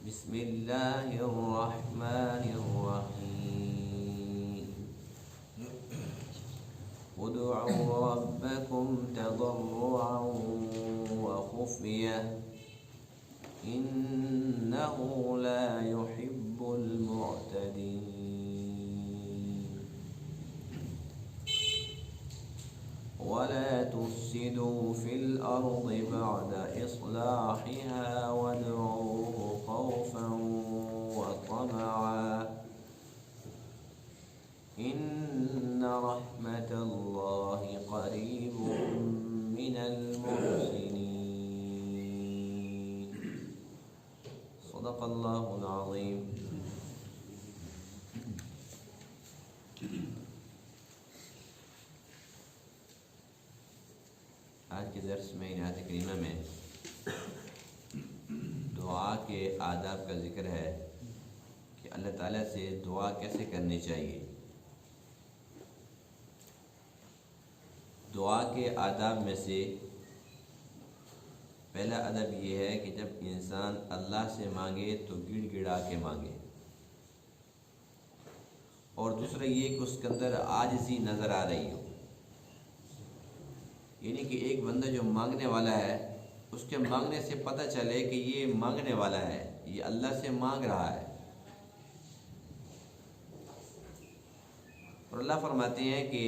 بسم اللہ الرحمن الرحیم ادعوا ربکم تضرعا وخفیہ انہ لا يحب المعتدین ولا تفسدوا في الأرض بعد إصلاحها وادعوه خوفا وطمعا إن رحمة الله قريب من المحسنين صدق الله العظيم. آج کے درس میں آیت کریمہ میں دعا کے آداب کا ذکر ہے کہ اللہ تعالیٰ سے دعا کیسے کرنی چاہیے. دعا کے آداب میں سے پہلا ادب یہ ہے کہ جب انسان اللہ سے مانگے تو گڑ گڑا کے مانگے، اور دوسرا یہ کہ اس کے اندر عاجزی نظر آ رہی ہو، یعنی کہ ایک بندہ جو مانگنے والا ہے اس کے مانگنے سے پتہ چلے کہ یہ مانگنے والا ہے، یہ اللہ سے مانگ رہا ہے. اور اللہ فرماتے ہیں کہ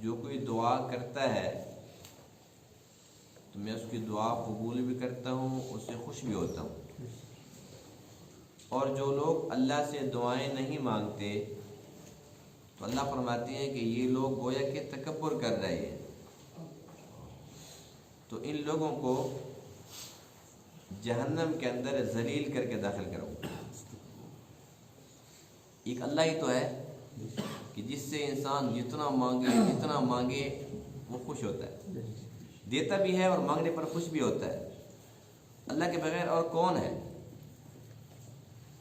جو کوئی دعا کرتا ہے تو میں اس کی دعا قبول بھی کرتا ہوں، اس سے خوش بھی ہوتا ہوں. اور جو لوگ اللہ سے دعائیں نہیں مانگتے تو اللہ فرماتے ہیں کہ یہ لوگ گویا کہ تکبر کر رہے ہیں، تو ان لوگوں کو جہنم کے اندر ذلیل کر کے داخل کرو. ایک اللہ ہی تو ہے کہ جس سے انسان جتنا مانگے وہ خوش ہوتا ہے، دیتا بھی ہے اور مانگنے پر خوش بھی ہوتا ہے. اللہ کے بغیر اور کون ہے؟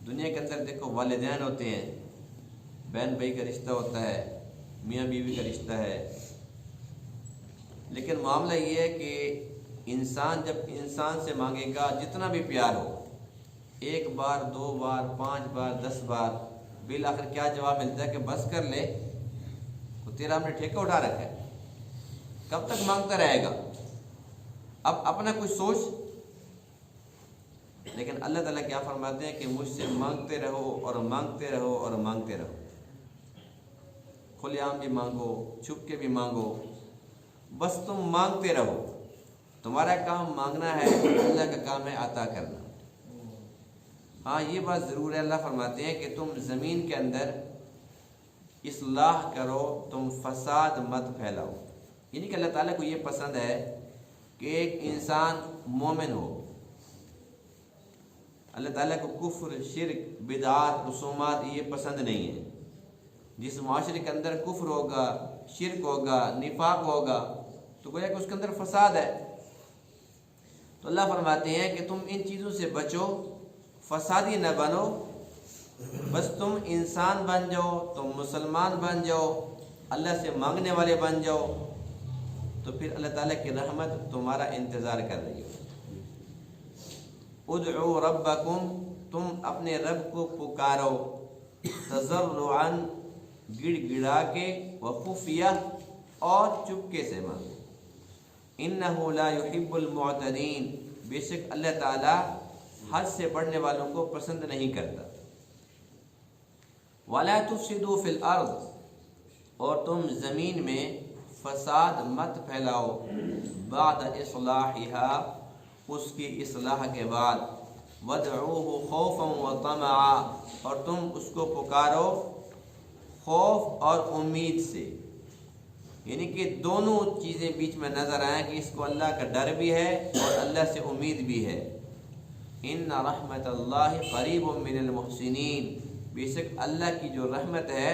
دنیا کے اندر دیکھو والدین ہوتے ہیں، بہن بھائی کا رشتہ ہوتا ہے، میاں بیوی کا رشتہ ہے، لیکن معاملہ یہ ہے کہ انسان جب انسان سے مانگے گا جتنا بھی پیار ہو، 1 بار 2 بار 5 بار 10 بار، بالآخر کیا جواب ملتا ہے کہ بس کر لے، تو تیرا ہم نے ٹھیکہ اٹھا رکھا ہے، کب تک مانگتا رہے گا، اب اپنا کچھ سوچ. لیکن اللہ تعالیٰ کیا فرماتے ہیں کہ مجھ سے مانگتے رہو اور مانگتے رہو اور مانگتے رہو. کھلے عام بھی مانگو، چھپ کے بھی مانگو، بس تم مانگتے رہو. تمہارا کام مانگنا ہے، اللہ کا کام ہے عطا کرنا. ہاں یہ بات ضرور ہے، اللہ فرماتے ہیں کہ تم زمین کے اندر اصلاح کرو، تم فساد مت پھیلاؤ. یعنی کہ اللہ تعالیٰ کو یہ پسند ہے کہ ایک انسان مومن ہو. اللہ تعالیٰ کو کفر، شرک، بدعات، رسومات یہ پسند نہیں ہے. جس معاشرے کے اندر کفر ہوگا، شرک ہوگا، نفاق ہوگا تو گویا کہ اس کے اندر فساد ہے. تو اللہ فرماتے ہیں کہ تم ان چیزوں سے بچو، فسادی نہ بنو، بس تم انسان بن جاؤ، تم مسلمان بن جاؤ، اللہ سے مانگنے والے بن جاؤ، تو پھر اللہ تعالیٰ کی رحمت تمہارا انتظار کر رہی ہو. ادعوا ربکم، تم اپنے رب کو پکارو، تضرعا گڑ گڑا کے، وخفیہ اور چپکے سے مانگو. انہ لا يحب المعتدین، بے شک اللہ تعالی حد سے بڑھنے والوں کو پسند نہیں کرتا. ولا تفسدوا فی الارض، اور تم زمین میں فساد مت پھیلاؤ، بعد اصلاحها، اس کی اصلاح کے بعد، وادعوه خوفا وطمعا، اور تم اس کو پکارو خوف اور امید سے. یعنی کہ دونوں چیزیں بیچ میں نظر آئیں کہ اس کو اللہ کا ڈر بھی ہے اور اللہ سے امید بھی ہے. ان رحمت اللہ قریب من المحسنین، بے شک اللہ کی جو رحمت ہے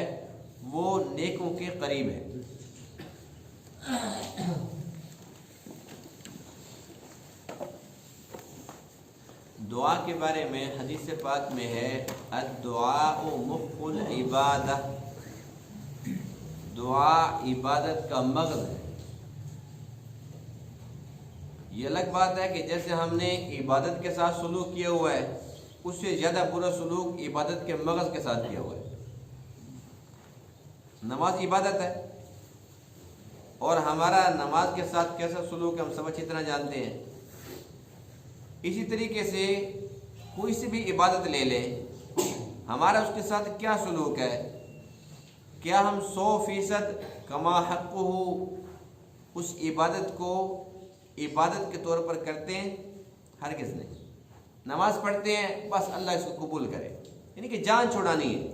وہ نیکوں کے قریب ہے. دعا کے بارے میں حدیث پاک میں ہے الدعاء مخ العبادہ، دعا عبادت کا مغز ہے. یہ الگ بات ہے کہ جیسے ہم نے عبادت کے ساتھ سلوک کیا ہوا ہے، اس سے زیادہ برا سلوک عبادت کے مغز کے ساتھ کیا ہوا ہے۔ نماز عبادت ہے، اور ہمارا نماز کے ساتھ کیسا سلوک ہے ہم سب اچھی طرح جانتے ہیں۔ اسی طریقے سے کوئی سی بھی عبادت لے لیں، ہمارا اس کے ساتھ کیا سلوک ہے؟ کیا ہم 100% کما حق ہو اس عبادت کو عبادت کے طور پر کرتے ہیں؟ ہرگز نہیں۔ نماز پڑھتے ہیں بس اللہ اس کو قبول کرے، یعنی کہ جان چھڑانی ہے،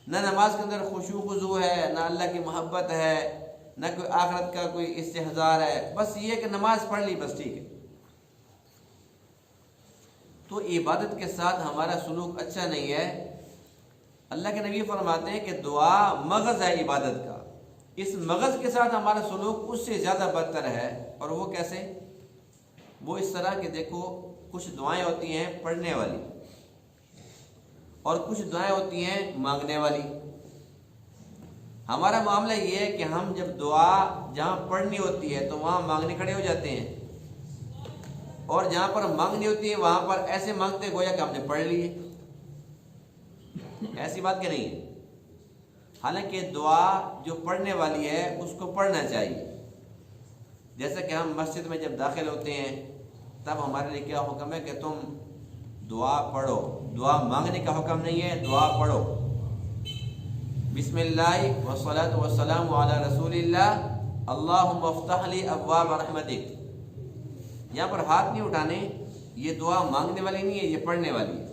نہ نماز کے اندر خشوع خضوع ہے، نہ اللہ کی محبت ہے، نہ کوئی آخرت کا کوئی استحضار ہے، بس یہ کہ نماز پڑھ لی بس ٹھیک ہے۔ تو عبادت کے ساتھ ہمارا سلوک اچھا نہیں ہے۔ اللہ کے نبی فرماتے ہیں کہ دعا مغز ہے عبادت کا، اس مغز کے ساتھ ہمارا سلوک اس سے زیادہ بدتر ہے۔ اور وہ کیسے؟ وہ اس طرح کہ دیکھو، کچھ دعائیں ہوتی ہیں پڑھنے والی اور کچھ دعائیں ہوتی ہیں مانگنے والی۔ ہمارا معاملہ یہ ہے کہ ہم جب دعا جہاں پڑھنی ہوتی ہے تو وہاں مانگنے کھڑے ہو جاتے ہیں، اور جہاں پر مانگنی ہوتی ہے وہاں پر ایسے مانگتے گویا کہ ہم نے پڑھ لی ہے۔ ایسی بات کہ نہیں ہے، حالانکہ دعا جو پڑھنے والی ہے اس کو پڑھنا چاہیے۔ جیسا کہ ہم مسجد میں جب داخل ہوتے ہیں تب ہمارے لیے کیا حکم ہے کہ تم دعا پڑھو، دعا مانگنے کا حکم نہیں ہے، دعا پڑھو۔ بسم اللہ والصلاۃ والسلام علی رسول اللہ، اللہم افتح لی ابواب رحمتک۔ یہاں پر ہاتھ نہیں اٹھانے، یہ دعا مانگنے والی نہیں ہے، یہ پڑھنے والی ہے۔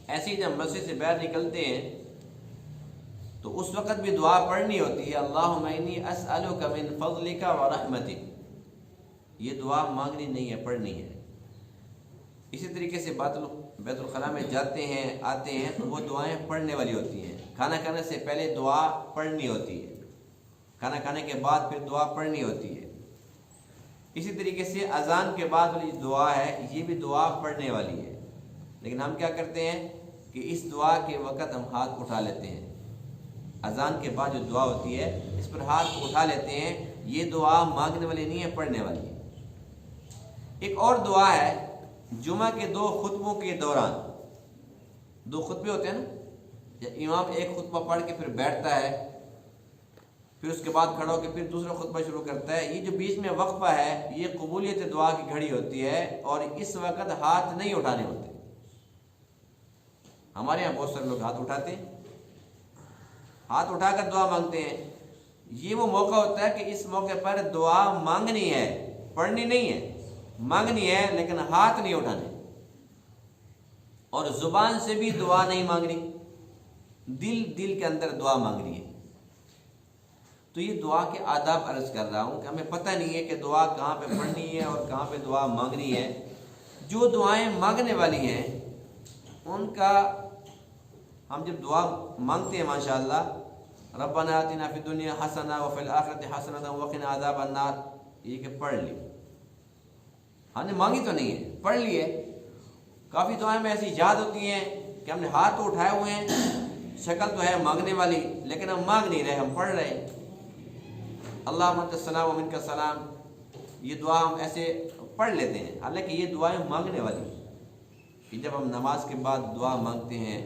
ایسے ہی جب مسجد سے باہر نکلتے ہیں تو اس وقت بھی دعا پڑھنی ہوتی ہے، اللہم انی اسألک من فضلک ورحمتک۔ یہ دعا مانگنی نہیں ہے، پڑھنی ہے۔ اسی طریقے سے بیت الخلاء میں جاتے ہیں آتے ہیں تو وہ دعائیں پڑھنے والی ہوتی ہیں۔ کھانا کھانے سے پہلے دعا پڑھنی ہوتی ہے، کھانا کھانے کے بعد پھر دعا پڑھنی ہوتی ہے۔ اسی طریقے سے اذان کے بعد والی دعا ہے، یہ بھی دعا پڑھنے والی ہے، لیکن ہم کیا کرتے ہیں کہ اس دعا کے وقت ہم ہاتھ اٹھا لیتے ہیں۔ اذان کے بعد جو دعا ہوتی ہے اس پر ہاتھ اٹھا لیتے ہیں، یہ دعا مانگنے والی نہیں ہے، پڑھنے والی ہے۔ ایک اور دعا ہے جمعہ کے 2 خطبوں کے دوران، 2 خطبے ہوتے ہیں نا، جب امام ایک خطبہ پڑھ کے پھر بیٹھتا ہے، پھر اس کے بعد کھڑا ہو کے پھر دوسرا خطبہ شروع کرتا ہے، یہ جو بیچ میں وقفہ ہے یہ قبولیت دعا کی گھڑی ہوتی ہے، اور اس وقت ہاتھ نہیں اٹھانے ہوتے۔ ہمارے یہاں بہت سارے لوگ ہاتھ اٹھاتے ہیں، ہاتھ اٹھا کر دعا مانگتے ہیں۔ یہ وہ موقع ہوتا ہے کہ اس موقع پر دعا مانگنی ہے، پڑھنی نہیں ہے، مانگنی ہے، لیکن ہاتھ نہیں اٹھانے، اور زبان سے بھی دعا نہیں مانگنی، دل کے اندر دعا مانگنی ہے۔ تو یہ دعا کے آداب عرض کر رہا ہوں کہ ہمیں پتہ نہیں ہے کہ دعا کہاں پہ پڑھنی ہے اور کہاں پہ دعا مانگنی ہے۔ جو دعائیں مانگنے والی ہیں ان کا ہم جب دعا مانگتے ہیں ماشاءاللہ، ربنا آتنا فی الدنیا حسنہ وفی الآخرۃ حسنۃ وقنا عذاب النار، یہ کہ پڑھ لی، ہم نے مانگی تو نہیں ہے، پڑھ لی ہے۔ کافی دعائیں میں ایسی یاد ہوتی ہیں کہ ہم نے ہاتھ تو اٹھائے ہوئے ہیں، شکل تو ہے مانگنے والی، لیکن ہم مانگ نہیں رہے، ہم پڑھ رہے۔ اللہم انت السلام و منک السلام، یہ دعا ہم ایسے پڑھ لیتے ہیں، حالانکہ یہ دعائیں مانگنے والی ہیں۔ کہ جب ہم نماز کے بعد دعا مانگتے ہیں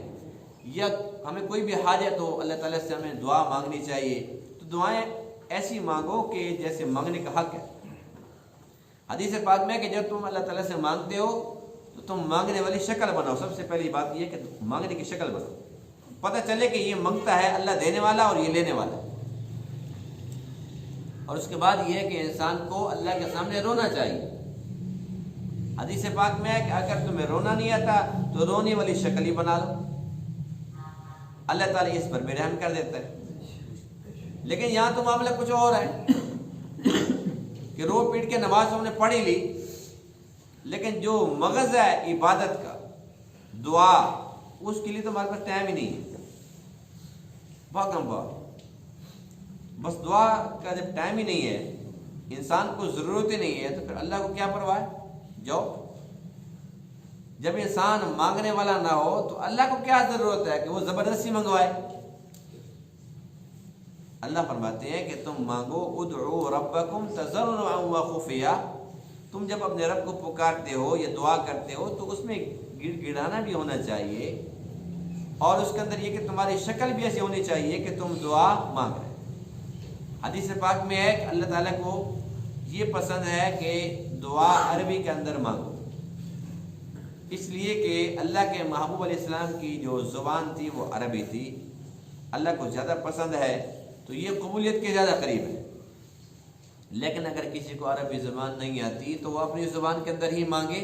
یا ہمیں کوئی بھی حاجت ہو اللہ تعالیٰ سے ہمیں دعا مانگنی چاہیے، تو دعائیں ایسی مانگو کہ جیسے مانگنے کا حق ہے۔ حدیث پاک میں کہ جب تم اللہ تعالیٰ سے مانگتے ہو تو تم مانگنے والی شکل بناؤ۔ سب سے پہلی بات یہ کہ مانگنے کی شکل بناؤ، پتہ چلے کہ یہ مانگتا ہے اللہ دینے والا اور یہ لینے والا۔ اور اس کے بعد یہ ہے کہ انسان کو اللہ کے سامنے رونا چاہیے۔ حدیث پاک میں ہے کہ اگر تمہیں رونا نہیں آتا تو رونے والی شکل ہی بنا لو، اللہ تعالیٰ اس پر بے رحم کر دیتا ہے۔ لیکن یہاں تو معاملہ کچھ اور ہے کہ رو پیٹ کے نماز ہم نے پڑھی لی، لیکن جو مغز ہے عبادت کا، دعا، اس کے لیے تو ہمارے پاس ٹائم ہی نہیں ہے، بہت کم بات۔ بس دعا کا جب ٹائم ہی نہیں ہے، انسان کو ضرورت ہی نہیں ہے، تو پھر اللہ کو کیا پرواہ ہے؟ جاؤ۔ جب انسان مانگنے والا نہ ہو تو اللہ کو کیا ضرورت ہے کہ وہ زبردستی منگوائے؟ اللہ فرماتے ہیں کہ تم مانگو ادعو ربکم تضرعا وخفیا، تم جب اپنے رب کو پکارتے ہو یا دعا کرتے ہو تو اس میں گڑ گڑانا بھی ہونا چاہیے، اور اس کے اندر یہ کہ تمہاری شکل بھی ایسی ہونی چاہیے کہ تم دعا مانگ رہے۔ حدیث پاک میں ہے کہ اللہ تعالیٰ کو یہ پسند ہے کہ دعا عربی کے اندر مانگو، اس لیے کہ اللہ کے محبوب علیہ السلام کی جو زبان تھی وہ عربی تھی، اللہ کو زیادہ پسند ہے تو یہ قبولیت کے زیادہ قریب ہے۔ لیکن اگر کسی کو عربی زبان نہیں آتی تو وہ اپنی زبان کے اندر ہی مانگے،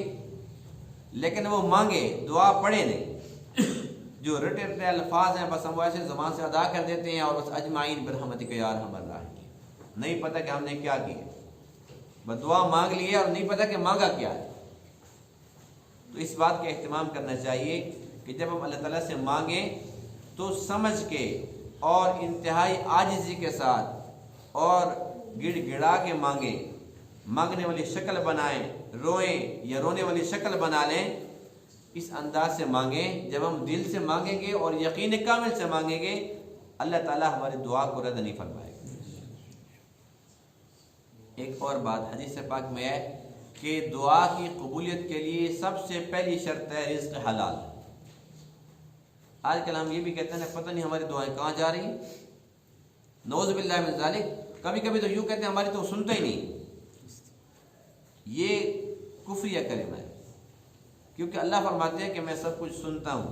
لیکن وہ مانگے، دعا پڑھے نہیں۔ جو رٹے رٹے الفاظ ہیں بس ہم وہ ایسے زبان سے ادا کر دیتے ہیں، اور بس اجمعین برحمتک یا ارحم الراحمین، نہیں پتہ کہ ہم نے کیا کیا، بس دعا مانگ لی ہے اور نہیں پتہ کہ مانگا کیا ہے۔ تو اس بات کا اہتمام کرنا چاہیے کہ جب ہم اللہ تعالیٰ سے مانگیں تو سمجھ کے اور انتہائی عاجزی کے ساتھ اور گڑ گڑا کے مانگیں، مانگنے والی شکل بنائیں، روئیں یا رونے والی شکل بنا لیں، اس انداز سے مانگیں۔ جب ہم دل سے مانگیں گے اور یقین کامل سے مانگیں گے اللہ تعالیٰ ہماری دعا کو رد نہیں فرمائے گا۔ ایک اور بات حدیث پاک میں ہے کہ دعا کی قبولیت کے لیے سب سے پہلی شرط ہے رزق حلال۔ آج کل ہم یہ بھی کہتے ہیں پتہ نہیں ہماری دعائیں کہاں جا رہی ہیں، نعوذ باللہ من ذالک۔ کبھی کبھی تو یوں کہتے ہیں ہماری تو سنتا ہی نہیں، یہ کفریہ کلمہ ہے، کیونکہ اللہ فرماتے ہیں کہ میں سب کچھ سنتا ہوں۔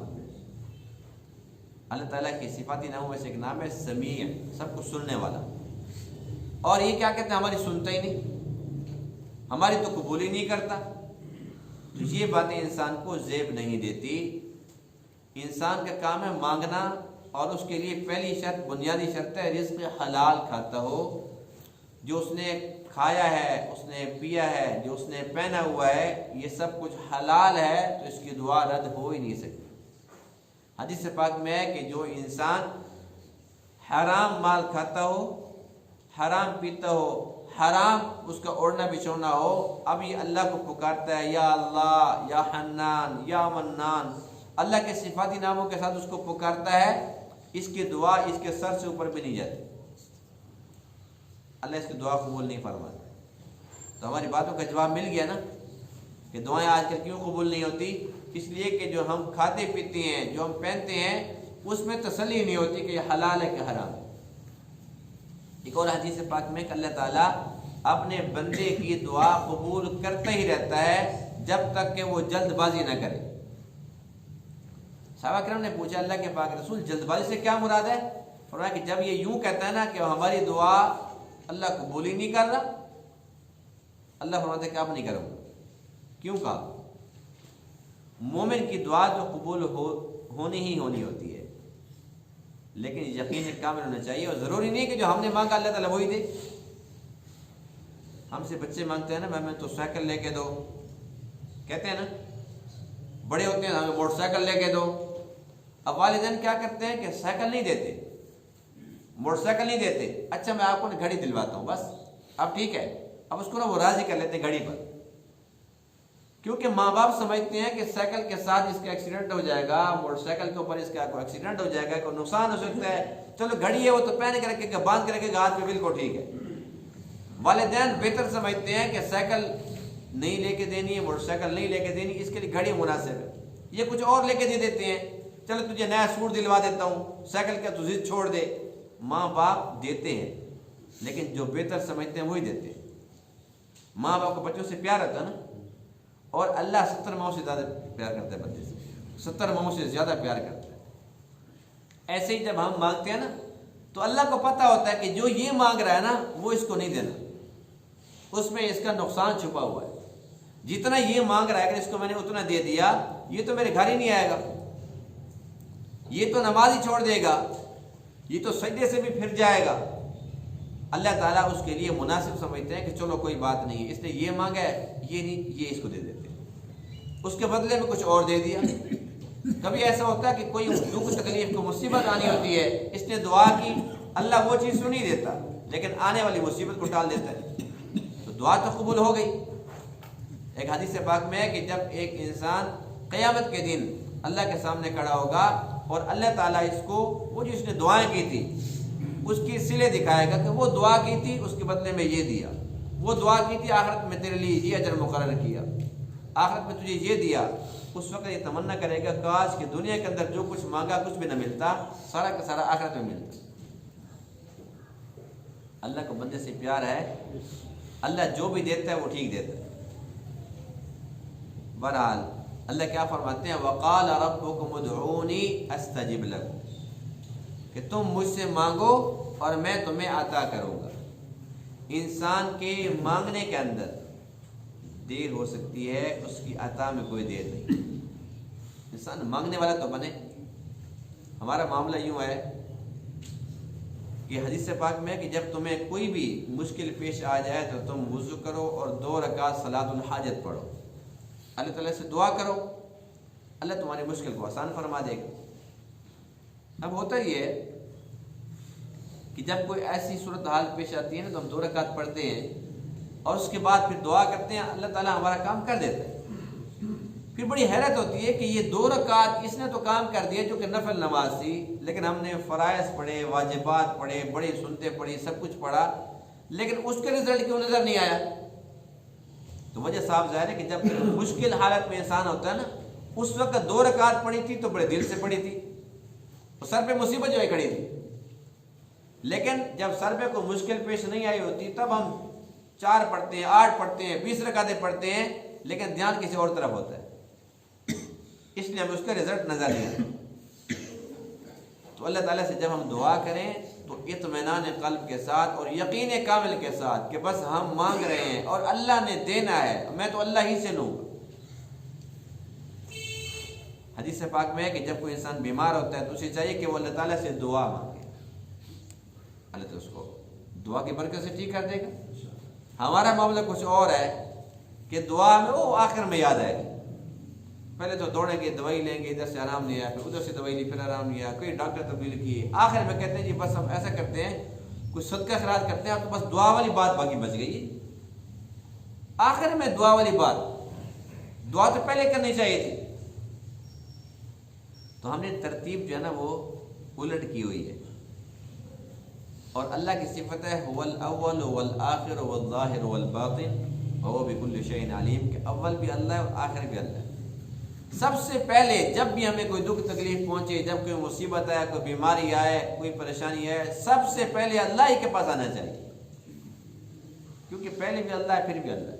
اللہ تعالیٰ کی صفاتی ناموں میں سے ایک نام ہے سمیع، سب کچھ سننے والا، اور یہ کیا کہتے ہیں ہماری سنتا ہی نہیں، ہماری تو قبول ہی نہیں کرتا۔ تو یہ باتیں انسان کو زیب نہیں دیتی۔ انسان کا کام ہے مانگنا، اور اس کے لیے پہلی شرط، بنیادی شرط ہے رزق حلال کھاتا ہو، جو اس نے کھایا ہے، اس نے پیا ہے، جو اس نے پہنا ہوا ہے، یہ سب کچھ حلال ہے، تو اس کی دعا رد ہو ہی نہیں سکتی۔ حدیث پاک میں ہے کہ جو انسان حرام مال کھاتا ہو، حرام پیتا ہو، حرام اس کا اوڑھنا بچھونا ہو، اب یہ اللہ کو پکارتا ہے یا اللہ یا حنان یا منان، اللہ کے صفاتی ناموں کے ساتھ اس کو پکارتا ہے، اس کی دعا اس کے سر سے اوپر بھی نہیں جاتی، اللہ اس کی دعا قبول نہیں فرماتا۔ تو ہماری باتوں کا جواب مل گیا نا کہ دعائیں آج کل کیوں قبول نہیں ہوتی؟ اس لیے کہ جو ہم کھاتے پیتے ہیں، جو ہم پہنتے ہیں، اس میں تسلی نہیں ہوتی کہ یہ حلال ہے کہ حرام ہے۔ ایک اور حدیث پاک میں کہ اللہ تعالیٰ اپنے بندے کی دعا قبول کرتا ہی رہتا ہے جب تک کہ وہ جلد بازی نہ کرے۔ صحابہ کرام نے پوچھا اللہ کے پاک رسول جلد بازی سے کیا مراد ہے؟ فرمایا کہ جب یہ یوں کہتا ہے نا کہ ہماری دعا اللہ قبول ہی نہیں کر رہا، اللہ فرماتا ہے کہ آپ نہیں کروں گا۔ کیوں کہا؟ مومن کی دعا جو قبول ہونی ہی ہونی ہوتی ہے، لیکن یقین کامل ہونا چاہیے، اور ضروری نہیں کہ جو ہم نے مانگا اللہ تعالیٰ وہی دے۔ ہم سے بچے مانگتے ہیں نا ہمیں تو سائیکل لے کے دو، کہتے ہیں نا، بڑے ہوتے ہیں ہمیں موٹر سائیکل لے کے دو۔ اب والدین کیا کرتے ہیں کہ سائیکل نہیں دیتے، موٹر سائیکل نہیں دیتے، اچھا میں آپ کو گھڑی دلواتا ہوں، بس اب ٹھیک ہے، اب اس کو نا وہ راضی کر لیتے ہیں گھڑی پر، کیونکہ ماں باپ سمجھتے ہیں کہ سائیکل کے ساتھ اس کا ایکسیڈنٹ ہو جائے گا، موٹر سائیکل کے اوپر اس کا کوئی ایکسیڈنٹ ہو جائے گا، کوئی نقصان ہو سکتا ہے، چلو گھڑی ہے وہ تو پہن کے رکھے گا، باندھ کے رکھے گا ہاتھ میں، بالکل ٹھیک ہے۔ والدین بہتر سمجھتے ہیں کہ سائیکل نہیں لے کے دینی ہے، موٹر سائیکل نہیں لے کے دینی، اس کے لیے گھڑی مناسب ہے، یہ کچھ اور لے کے دے دیتے ہیں، چلو تجھے نیا سوٹ دلوا دیتا ہوں، سائیکل کا تو ضد چھوڑ دے۔ ماں باپ دیتے ہیں، لیکن جو بہتر سمجھتے ہیں وہی دیتے ہیں۔ ماں باپ کو بچوں سے پیار ہوتا ہے نا، اور اللہ 70 ماؤں سے زیادہ پیار کرتا ہے بندے سے، 70 ماؤں سے زیادہ پیار کرتا ہے۔ ایسے ہی جب ہم مانگتے ہیں نا تو اللہ کو پتہ ہوتا ہے کہ جو یہ مانگ رہا ہے نا وہ اس کو نہیں دینا، اس میں اس کا نقصان چھپا ہوا ہے۔ جتنا یہ مانگ رہا ہے کہ اس کو میں نے اتنا دے دیا، یہ تو میرے گھر ہی نہیں آئے گا، یہ تو نماز ہی چھوڑ دے گا، یہ تو سجدے سے بھی پھر جائے گا۔ اللہ تعالیٰ اس کے لیے مناسب سمجھتے ہیں کہ چلو کوئی بات نہیں، اس نے یہ مانگا ہے، یہ نہیں، یہ اس کو دے دیتے ہیں، اس کے بدلے میں کچھ اور دے دیا۔ کبھی ایسا ہوتا ہے کہ کوئی دکھ تکلیف کو مصیبت آنی ہوتی ہے، اس نے دعا کی، اللہ وہ چیز تو نہیں دیتا لیکن آنے والی مصیبت کو ٹال دیتا ہے، تو دعا تو قبول ہو گئی۔ ایک حدیث پاک میں ہے کہ جب ایک انسان قیامت کے دن اللہ کے سامنے کھڑا ہوگا اور اللہ تعالیٰ اس کو وہ جو اس نے دعائیں کی تھی اس کی صلے دکھائے گا کہ وہ دعا کی تھی اس کے بدلے میں یہ دیا، وہ دعا کی تھی آخرت میں تیرے لیے یہ اجر مقرر کیا، آخرت میں تجھے یہ دیا۔ اس وقت یہ تمنا کرے گا کاش کہ دنیا کے اندر جو کچھ مانگا کچھ بھی نہ ملتا، سارا کا سارا آخرت میں ملتا۔ اللہ کو بندے سے پیار ہے، اللہ جو بھی دیتا ہے وہ ٹھیک دیتا ہے۔ بہرحال اللہ کیا فرماتے ہیں، وقال ربکم ادعونی استجب لکم، کہ تم مجھ سے مانگو اور میں تمہیں عطا کروں گا۔ انسان کے مانگنے کے اندر دیر ہو سکتی ہے، اس کی عطا میں کوئی دیر نہیں۔ انسان مانگنے والا تو بنے۔ ہمارا معاملہ یوں ہے کہ حدیث پاک میں ہے کہ جب تمہیں کوئی بھی مشکل پیش آ جائے تو تم وضو کرو اور 2 رکعت صلاۃ الحاجت پڑھو، اللہ تعالیٰ سے دعا کرو، اللہ تمہاری مشکل کو آسان فرما دے گا۔ اب ہوتا یہ ہے کہ جب کوئی ایسی صورتحال پیش آتی ہے نا تو ہم 2 رکعت پڑھتے ہیں اور اس کے بعد پھر دعا کرتے ہیں، اللہ تعالیٰ ہمارا کام کر دیتا ہے۔ پھر بڑی حیرت ہوتی ہے کہ یہ 2 رکعت اس نے تو کام کر دیا جو کہ نفل نماز تھی، لیکن ہم نے فرائض پڑھے، واجبات پڑھے، بڑی سنتیں پڑھی، سب کچھ پڑھا، لیکن اس کے رزلٹ کیوں نظر نہیں آیا؟ تو وجہ صاحب ظاہر ہے کہ جب مشکل حالت میں انسان ہوتا ہے نا، اس وقت 2 رکعت پڑھی تھی تو بڑے دل سے پڑھی تھی، سر پہ مصیبت جو ہے کھڑی تھی، لیکن جب سر پہ کوئی مشکل پیش نہیں آئی ہوتی تب ہم 4 پڑھتے ہیں، 8 پڑھتے ہیں، 20 رکعتیں پڑھتے ہیں، لیکن دھیان کسی اور طرف ہوتا ہے، اس لیے ہمیں اس کا رزلٹ نظر نہیں آتا۔ تو اللہ تعالیٰ سے جب ہم دعا کریں تو اطمینان قلب کے ساتھ اور یقین کامل کے ساتھ کہ بس ہم مانگ رہے ہیں اور اللہ نے دینا ہے، میں تو اللہ ہی سے لوں گا۔ حدیث پاک میں ہے کہ جب کوئی انسان بیمار ہوتا ہے تو اسے چاہیے کہ وہ اللہ تعالیٰ سے دعا مانگے، اللہ تو اس کو دعا کی برکت سے ٹھیک کر دے گا۔ ہمارا معاملہ کچھ اور ہے کہ دعا میں وہ آخر میں یاد آئے گی، پہلے تو دوڑیں گے، دوائی لیں گے، ادھر سے آرام نہیں آیا، پھر ادھر سے دوائی لی، پھر آرام نہیں آیا، کوئی ڈاکٹر تبدیل کیے، آخر میں کہتے ہیں جی بس ہم ایسا کرتے ہیں، کوئی صدقہ خیرات کرتے ہیں، اب تو بس دعا والی بات باقی بچ گئی ہے۔ آخر میں دعا والی بات، دعا تو پہلے کرنی چاہیے تھی۔ تو ہم نے ترتیب جو ہے نا وہ الٹ کی ہوئی ہے، اور اللہ کی صفت ہے هو الاول والآخر والظاہر والباطن وهو بكل شيء علیم، کہ اول بھی اللہ ہے اور آخر بھی اللہ ہے۔ سب سے پہلے جب بھی ہمیں کوئی دکھ تکلیف پہنچے، جب کوئی مصیبت آئے، کوئی بیماری آئے، کوئی پریشانی آئے، سب سے پہلے اللہ ہی کے پاس آنا چاہیے، کیونکہ پہلے بھی اللہ ہے پھر بھی اللہ ہے۔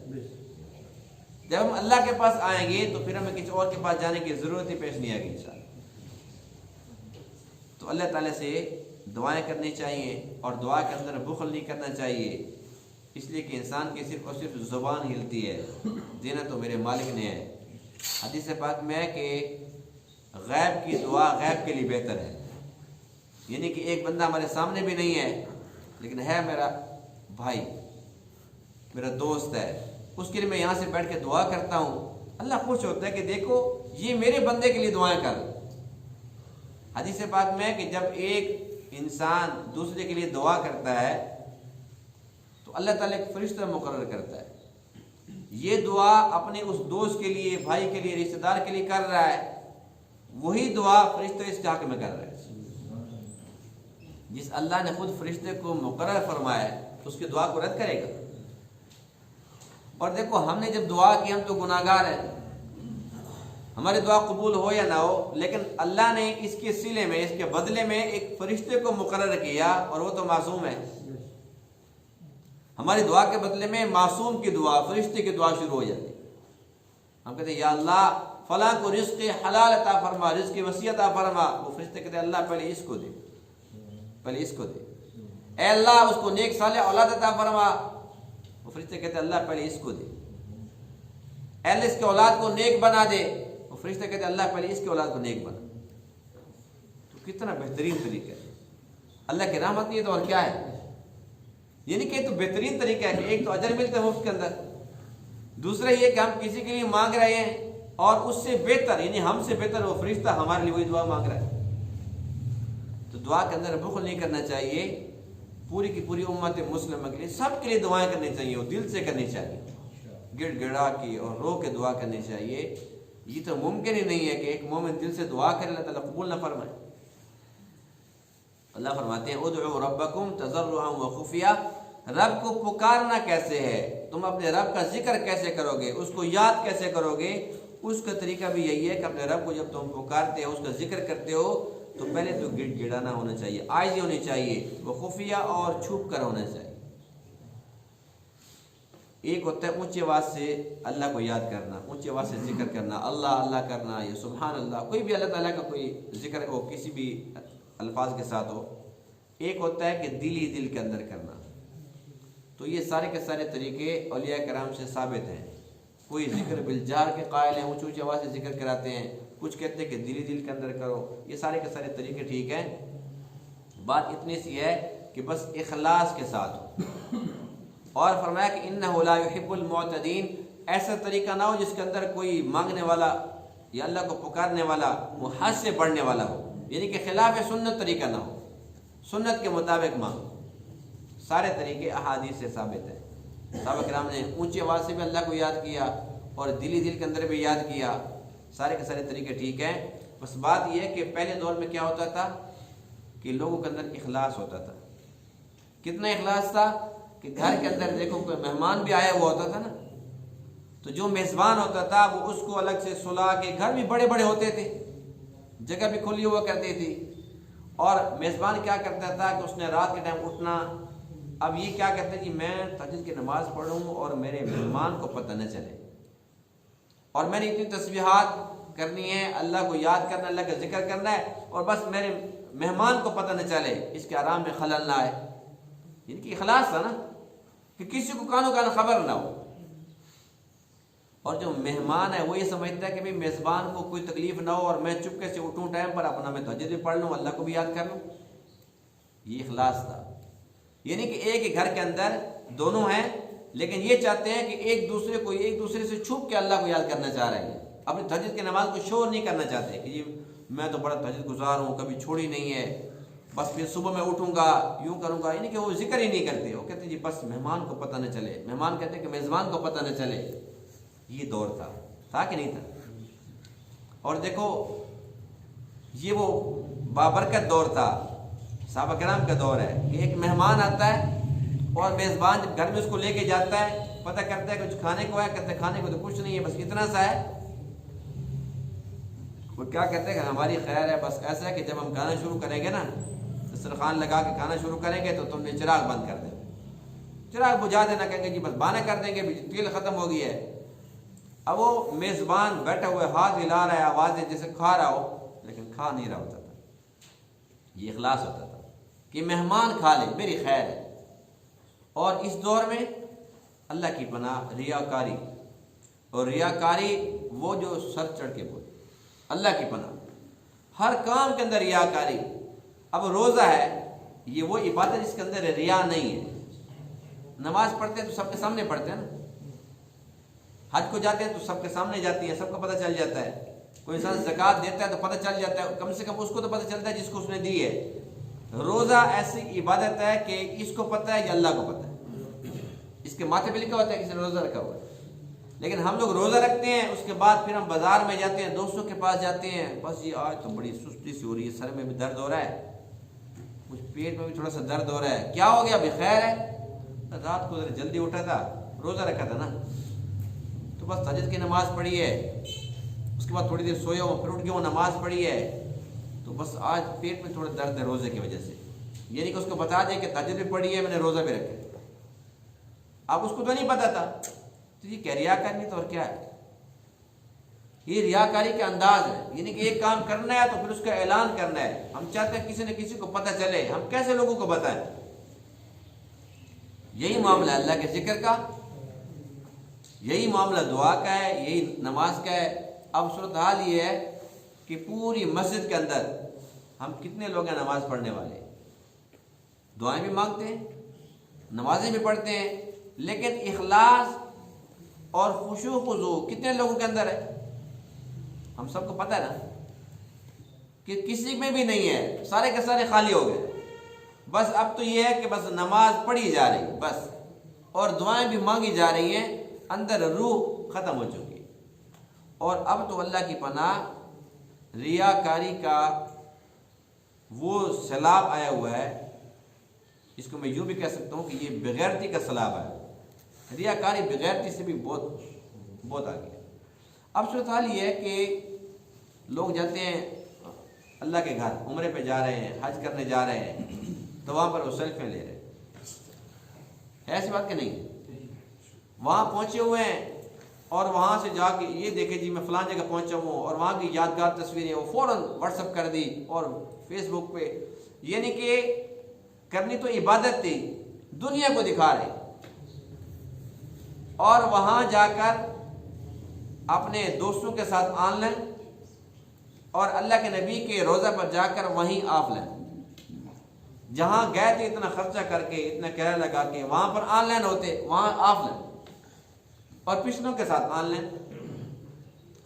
جب ہم اللہ کے پاس آئیں گے تو پھر ہمیں کسی اور کے پاس جانے کی ضرورت ہی پیش نہیں آئے گی انشاءاللہ۔ تو اللہ تعالیٰ سے دعائیں کرنی چاہیے اور دعا کے اندر بخل نہیں کرنا چاہیے، اس لیے کہ انسان کی صرف اور صرف زبان ہلتی ہے، دینا تو میرے مالک نے ہے۔ حدیث پاک میں ہے کہ غیب کی دعا غیب کے لیے بہتر ہے، یعنی کہ ایک بندہ ہمارے سامنے بھی نہیں ہے لیکن ہے میرا بھائی، میرا دوست ہے، اس کے لیے میں یہاں سے بیٹھ کے دعا کرتا ہوں، اللہ خوش ہوتا ہے کہ دیکھو یہ میرے بندے کے لیے دعائیں کر۔ حدیث پاک میں ہے کہ جب ایک انسان دوسرے کے لیے دعا کرتا ہے تو اللہ تعالیٰ ایک فرشتہ مقرر کرتا ہے، یہ دعا اپنے اس دوست کے لیے، بھائی کے لیے، رشتہ دار کے لیے کر رہا ہے، وہی دعا فرشتہ اس کے حق میں کر رہا ہے۔ جس اللہ نے خود فرشتے کو مقرر فرمایا ہے اس کی دعا کو رد کرے گا؟ اور دیکھو ہم نے جب دعا کی، ہم تو گناہگار ہیں، ہماری دعا قبول ہو یا نہ ہو، لیکن اللہ نے اس کے صلے میں، اس کے بدلے میں ایک فرشتے کو مقرر کیا اور وہ تو معصوم ہے۔ ہماری دعا کے بدلے میں معصوم کی دعا، فرشتے کی دعا شروع ہو جاتی، ہم کہتے ہیں یا اللہ فلاں کو رزق حلال عطا فرما، رزق وسیع عطا فرما، وہ فرشتے کہتے ہیں اللہ پہلے اس کو دے، پہلے اس کو دے، اے اللہ اس کو نیک صالح اولاد عطا فرما، وہ فرشتے کہتے ہیں اللہ پہلے اس کو دے، اے اللہ اس کے اولاد کو نیک بنا دے، وہ فرشتے کہتے ہیں اللہ پہلے اس کے اولاد کو نیک بنا۔ تو کتنا بہترین طریقہ ہے، اللہ کی رحمت نہیں ہے تو اور کیا ہے؟ یعنی کہ تو بہترین طریقہ ہے کہ ایک تو اجر ملتا ہے مفت کے اندر، دوسرا یہ کہ ہم کسی کے لیے مانگ رہے ہیں اور اس سے بہتر، یعنی ہم سے بہتر وہ فرشتہ ہمارے لیے وہی دعا مانگ رہا ہے۔ تو دعا کے اندر بخل نہیں کرنا چاہیے، پوری کی پوری امت مسلمہ کے لیے، سب کے لیے دعائیں کرنی چاہیے، اور دل سے کرنی چاہیے، گڑ گڑا کی اور رو کے دعا کرنی چاہیے۔ یہ تو ممکن ہی نہیں ہے کہ ایک مومن دل سے دعا کرے اللہ تعالیٰ قبول نہ فرمائے۔ اللہ فرماتے ہیں ادعوا ربکم تضرعا وخفیا، رب کو پکارنا کیسے ہے، تم اپنے رب کا ذکر کیسے کرو گے، اس کو یاد کیسے کرو گے، اس کا طریقہ بھی یہی ہے کہ اپنے رب کو جب تم پکارتے ہو، اس کا ذکر کرتے ہو، تو پہلے تو گڑ گڑانا ہونا چاہیے، عاجزی ہونی چاہیے، وہ خفیہ اور چھپ کر ہونا چاہیے۔ ایک ہوتا ہے اونچی آواز سے اللہ کو یاد کرنا، اونچی آواز سے ذکر کرنا، اللہ اللہ کرنا یا سبحان اللہ، کوئی بھی اللہ تعالیٰ کا کوئی ذکر ہو کسی بھی الفاظ کے ساتھ ہو۔ ایک ہوتا ہے کہ دل ہی دل کے اندر کرنا۔ تو یہ سارے کے سارے طریقے اولیاء کرام سے ثابت ہیں۔ کوئی ذکر بالجہر کے قائل ہیں، اونچی اونچی آواز سے ذکر کراتے ہیں، کچھ کہتے ہیں کہ دل ہی دل کے اندر کرو۔ یہ سارے کے سارے طریقے ٹھیک ہیں، بات اتنی سی ہے کہ بس اخلاص کے ساتھ ہو۔ اور فرمایا کہ انہ لا یحب المعتدین، ایسا طریقہ نہ ہو جس کے اندر کوئی مانگنے والا یا اللہ کو پکارنے والا وہ حد سے بڑھنے والا ہو، یعنی کہ خلاف سنت طریقہ نہ ہو، سنت کے مطابق مانگو۔ سارے طریقے احادیث سے ثابت ہیں۔ صحابہ کرام نے اونچی آواز سے بھی اللہ کو یاد کیا اور دلی دل کے اندر بھی یاد کیا، سارے کے سارے طریقے ٹھیک ہیں۔ بس بات یہ ہے کہ پہلے دور میں کیا ہوتا تھا کہ لوگوں کے اندر اخلاص ہوتا تھا۔ کتنا اخلاص تھا کہ گھر کے اندر دیکھو کوئی مہمان بھی آیا ہوا ہوتا تھا نا، تو جو میزبان ہوتا تھا وہ اس کو الگ سے سلا کے، گھر بھی بڑے بڑے ہوتے تھے، جگہ بھی کھلی ہوا کرتی تھی، اور میزبان کیا کرتا تھا کہ اس نے رات کے ٹائم اٹھنا۔ اب یہ کیا کہتے ہیں کہ میں تہجد کی نماز پڑھوں اور میرے مہمان کو پتہ نہ چلے، اور میں نے اتنی تسبیحات کرنی ہے، اللہ کو یاد کرنا، اللہ کا ذکر کرنا ہے، اور بس میرے مہمان کو پتہ نہ چلے، اس کے آرام میں خلل نہ آئے۔ ان کی اخلاص تھا نا کہ کسی کو کانوں کان خبر نہ ہو۔ اور جو مہمان ہے وہ یہ سمجھتا ہے کہ بھئی میزبان کو کوئی تکلیف نہ ہو اور میں چپکے سے اٹھوں ٹائم پر، اپنا میں تہجد بھی پڑھ لوں، اللہ کو بھی یاد کر لوں۔ یہ اخلاص تھا، یعنی کہ ایک ہی گھر کے اندر دونوں ہیں، لیکن یہ چاہتے ہیں کہ ایک دوسرے سے چھپ کے اللہ کو یاد کرنا چاہ رہے ہیں، اپنی تہجد کی نماز کو شور نہیں کرنا چاہتے کہ جی میں تو بڑا تہجد گزار ہوں، کبھی چھوڑی نہیں ہے، بس پھر صبح میں اٹھوں گا یوں کروں گا، یعنی کہ وہ ذکر ہی نہیں کرتے۔ وہ کہتے ہیں جی بس مہمان کو پتہ نہ چلے، مہمان کہتے ہیں کہ میزبان کو پتہ نہ چلے۔ یہ دور تھا کہ نہیں تھا؟ اور دیکھو یہ وہ بابرکت دور تھا، صحابہ کرام کا دور ہے کہ ایک مہمان آتا ہے اور میزبان جب گھر میں اس کو لے کے جاتا ہے، پتہ کرتا ہے کچھ کھانے کو ہے، کہتے ہیں کھانے کو تو کچھ نہیں ہے، بس اتنا سا ہے۔ وہ کیا کہتے ہیں کہ ہماری خیر ہے، بس ایسا ہے کہ جب ہم کھانا شروع کریں گے نا، دسترخوان لگا کے کھانا شروع کریں گے تو تم نے چراغ بند کر دینا، چراغ بجھا دینا، کہیں گے جی بس بانا کر دیں گے، تیل ختم ہو گئی ہے۔ اب وہ میزبان بیٹھا ہوا ہاتھ ہلا رہا ہے، آوازیں جیسے کھا رہا ہو، لیکن کھا نہیں رہا ہوتا تھا۔ یہ اخلاص ہوتا تھا کہ مہمان کھا لے، میری خیر ہے۔ اور اس دور میں اللہ کی پناہ ریاکاری، اور ریاکاری وہ جو سر چڑھ کے بولے، اللہ کی پناہ ہر کام کے اندر ریاکاری۔ اب روزہ ہے، یہ وہ عبادت جس کے اندر ریا نہیں ہے۔ نماز پڑھتے ہیں تو سب کے سامنے پڑھتے ہیں نا، حج کو جاتے ہیں تو سب کے سامنے جاتی ہے، سب کو پتہ چل جاتا ہے۔ کوئی انسان زکوٰۃ دیتا ہے تو پتہ چل جاتا ہے، کم سے کم اس کو تو پتہ چلتا ہے جس کو اس نے دی ہے۔ روزہ ایسی عبادت ہے کہ اس کو پتہ ہے یا اللہ کو پتہ ہے، اس کے ماتھے پہ لکھا ہوتا ہے کسی نے روزہ رکھا ہوا ہے۔ لیکن ہم لوگ روزہ رکھتے ہیں، اس کے بعد پھر ہم بازار میں جاتے ہیں، دوستوں کے پاس جاتے ہیں، بس یہ آج تو بڑی سستی سی ہو رہی ہے، سر میں بھی درد ہو رہا ہے، کچھ پیٹ میں بھی تھوڑا سا درد ہو رہا ہے، کیا ہو گیا؟ بخیر ہے، رات کو ذرا جلدی اٹھا تھا، روزہ رکھا تھا نا، تو بس تہجد کی نماز پڑھی ہے، اس کے بعد تھوڑی دیر سویا ہوں، پھر اٹھ کے وہ نماز پڑھی ہے، تو بس آج پیٹ میں تھوڑا درد ہے روزے کی وجہ سے۔ یعنی کہ اس کو بتا دیں کہ تہجد بھی پڑھی ہے، میں نے روزہ بھی رکھا۔ اب اس کو تو نہیں پتا تھا، تو یہ کیا ریاکاری نہیں تو اور کیا ہے؟ یہ ریاکاری کا انداز ہے، یعنی کہ ایک کام کرنا ہے تو پھر اس کا اعلان کرنا ہے۔ ہم چاہتے ہیں کسی نہ کسی کو پتہ چلے، ہم کیسے لوگوں کو بتائیں؟ یہی معاملہ اللہ کے ذکر کا، یہی معاملہ دعا کا ہے، یہی نماز کا ہے۔ اب صورتحال یہ ہے کہ پوری مسجد کے اندر ہم کتنے لوگ ہیں نماز پڑھنے والے، دعائیں بھی مانگتے ہیں، نمازیں بھی پڑھتے ہیں، لیکن اخلاص اور خشوع خضوع کتنے لوگوں کے اندر ہے؟ ہم سب کو پتہ ہے نا کہ کسی میں بھی نہیں ہے، سارے کے سارے خالی ہو گئے۔ بس اب تو یہ ہے کہ بس نماز پڑھی جا رہی بس، اور دعائیں بھی مانگی جا رہی ہیں، اندر روح ختم ہو چکی۔ اور اب تو اللہ کی پناہ ریاکاری کا وہ سیلاب آیا ہوا ہے، اس کو میں یوں بھی کہہ سکتا ہوں کہ یہ بغیرتی کا سیلاب ہے، ریاکاری بغیرتی سے بھی بہت آگے ہے۔ اب صورتحال یہ ہے کہ لوگ جاتے ہیں اللہ کے گھر، عمرے پہ جا رہے ہیں، حج کرنے جا رہے ہیں، تو وہاں پر وہ سیلفیاں لے رہے ہیں، ہے ایسی بات کہ نہیں؟ وہاں پہنچے ہوئے ہیں اور وہاں سے جا کے یہ دیکھے جی میں فلان جگہ پہنچا ہوں، اور وہاں کی یادگار تصویریں وہ فوراً واٹس ایپ کر دی اور فیس بک پہ، یعنی کہ کرنی تو عبادت تھی، دنیا کو دکھا رہے، اور وہاں جا کر اپنے دوستوں کے ساتھ آن لائن، اور اللہ کے نبی کے روضہ پر جا کر وہیں آف لائن، جہاں گئے تھے اتنا خرچہ کر کے، اتنا کرایہ لگا کے، وہاں پر آن لائن ہوتے، وہاں آف لائن، اور پچھلوں کے ساتھ آن لائن۔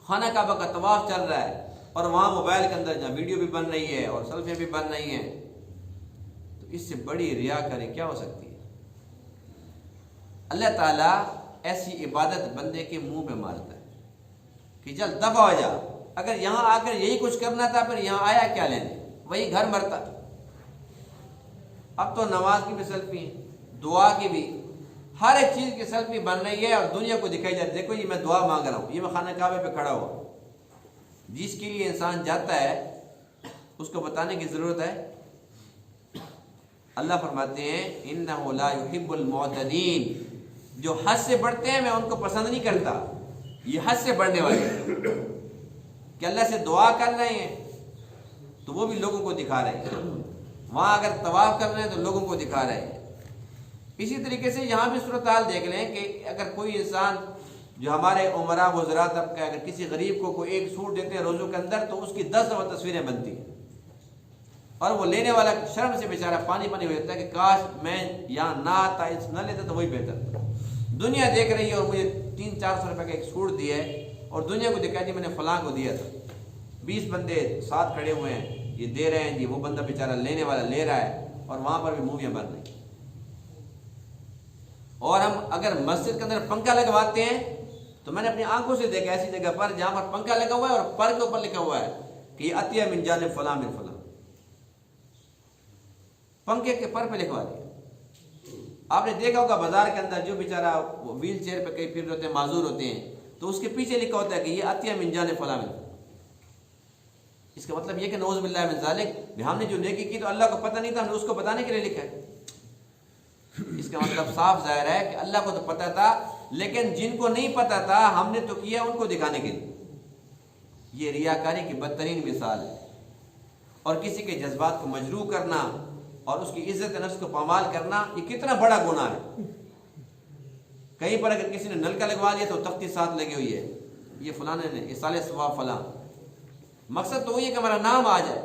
خانہ کعبہ کا طواف چل رہا ہے اور وہاں موبائل کے اندر جہاں ویڈیو بھی بن رہی ہے اور سیلفیاں بھی بن رہی ہیں، تو اس سے بڑی ریاکاری کیا ہو سکتی ہے؟ اللہ تعالیٰ ایسی عبادت بندے کے منہ پہ مارتا ہے کہ جل دفع ہو جا، اگر یہاں آ کر یہی کچھ کرنا تھا پھر یہاں آیا کیا لینے، وہی گھر مرتا۔ اب تو نماز کی بھی سیلفی ہے، دعا کی بھی، ہر ایک چیز کی سیلفی بن رہی ہے اور دنیا کو دکھائی جاتی ہے، دیکھو یہ میں دعا مانگ رہا ہوں، یہ میں خانہ کعبے پہ کھڑا ہوا۔ جس کے لیے انسان جاتا ہے اس کو بتانے کی ضرورت ہے؟ اللہ فرماتے ہیں انہ لا یحب المعتدین، جو حد سے بڑھتے ہیں میں ان کو پسند نہیں کرتا۔ یہ حد سے بڑھنے والے کہ اللہ سے دعا کر رہے ہیں تو وہ بھی لوگوں کو دکھا رہے ہیں، وہاں اگر طواف کر رہے ہیں تو لوگوں کو دکھا رہے ہیں۔ اسی طریقے سے یہاں بھی صورتحال دیکھ لیں کہ اگر کوئی انسان جو ہمارے عمراء وزراء طبقہ اگر کسی غریب کو ایک سوٹ دیتے ہیں روزوں کے اندر تو اس کی 10 دفعہ تصویریں بنتی ہیں، اور وہ لینے والا شرم سے بیچارہ پانی ہو جاتا ہے کہ کاش میں یہاں نہ آتا، نہ لیتا تو وہی بہتر۔ دنیا دیکھ رہی ہے اور مجھے 300-400 روپے کا ایک سوٹ دیا ہے اور دنیا کو دکھایا جی میں نے فلاں کو دیا تھا، 20 بندے ساتھ کھڑے ہوئے ہیں، یہ دے رہے ہیں جی، وہ بندہ بیچارہ لینے والا لے رہا ہے، اور وہاں پر بھی موویاں بن رہی ہیں۔ اور ہم اگر مسجد کے اندر پنکھا لگواتے ہیں تو میں نے اپنی آنکھوں سے دیکھا ایسی جگہ پر جہاں پر پنکھا لگا ہوا ہے اور پر کے اوپر لکھا ہوا ہے کہ یہ عطیہ من جانب فلاں من فلاں، پنکھے کے پر پہ لکھوا دیا۔ آپ نے دیکھا ہوگا بازار کے اندر جو بیچارہ ویل چیئر پہ کئی پھر ہوتے ہیں، معذور ہوتے ہیں، تو اس کے پیچھے لکھا ہوتا ہے کہ یہ عطیہ من جانب فلاں من فلاں۔ اس کا مطلب یہ کہ نعوذ باللہ من ذالک، ہم نے جو نیکی کی تو اللہ کو پتہ نہیں تھا، ہم نے اس کو بتانے کے لیے لکھا ہے۔ اس کا مطلب صاف ظاہر ہے کہ اللہ کو تو پتہ تھا، لیکن جن کو نہیں پتہ تھا ہم نے تو کیا ان کو دکھانے کے لیے۔ یہ ریاکاری کی بدترین مثال ہے، اور کسی کے جذبات کو مجروح کرنا اور اس کی عزت نفس کو پامال کرنا یہ کتنا بڑا گناہ ہے۔ کہیں پر اگر کسی نے نلکا لگوا لیا تو تختی ساتھ لگی ہوئی ہے، یہ فلاں نے اصالہ ثواب فلاں، مقصد تو وہی ہے کہ ہمارا نام آ جائے۔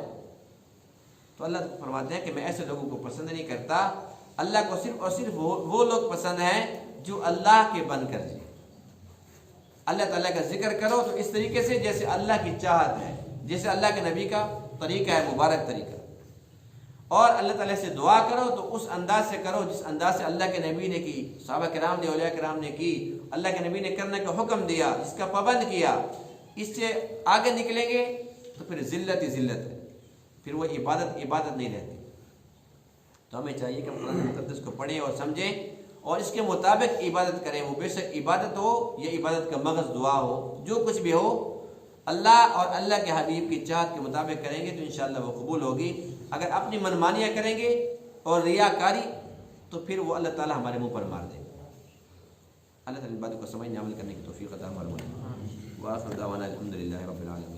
تو اللہ فرماتے ہیں کہ میں ایسے لوگوں کو پسند نہیں کرتا۔ اللہ کو صرف اور صرف وہ لوگ پسند ہیں جو اللہ کے بن کر جائیں۔ اللہ تعالیٰ کا ذکر کرو تو اس طریقے سے جیسے اللہ کی چاہت ہے، جیسے اللہ کے نبی کا طریقہ ہے، مبارک طریقہ، اور اللہ تعالیٰ سے دعا کرو تو اس انداز سے کرو جس انداز سے اللہ کے نبی نے کی، صحابہ کرام نے، اولیاء کرام نے کی، اللہ کے نبی نے کرنے کا حکم دیا، اس کا پابند کیا۔ اس سے آگے نکلیں گے تو پھر ذلت ہی ذلت ہے، پھر وہ عبادت نہیں رہتی۔ تو ہمیں چاہیے کہ ہم قرآن مقدس کو پڑھیں اور سمجھیں اور اس کے مطابق عبادت کریں، وہ بے شک عبادت ہو یا عبادت کا مغز دعا ہو، جو کچھ بھی ہو اللہ اور اللہ کے حبیب کی چاہت کے مطابق کریں گے تو انشاءاللہ وہ قبول ہوگی۔ اگر اپنی منمانیاں کریں گے اور ریاکاری تو پھر وہ اللہ تعالی ہمارے منہ پر مار دے گا۔ اللہ تعالی ان باتوں کو سمجھنے عمل کرنے کی توفیق عطا فرمائے۔ وآخر دعوانا الحمدللہ رب العالمین۔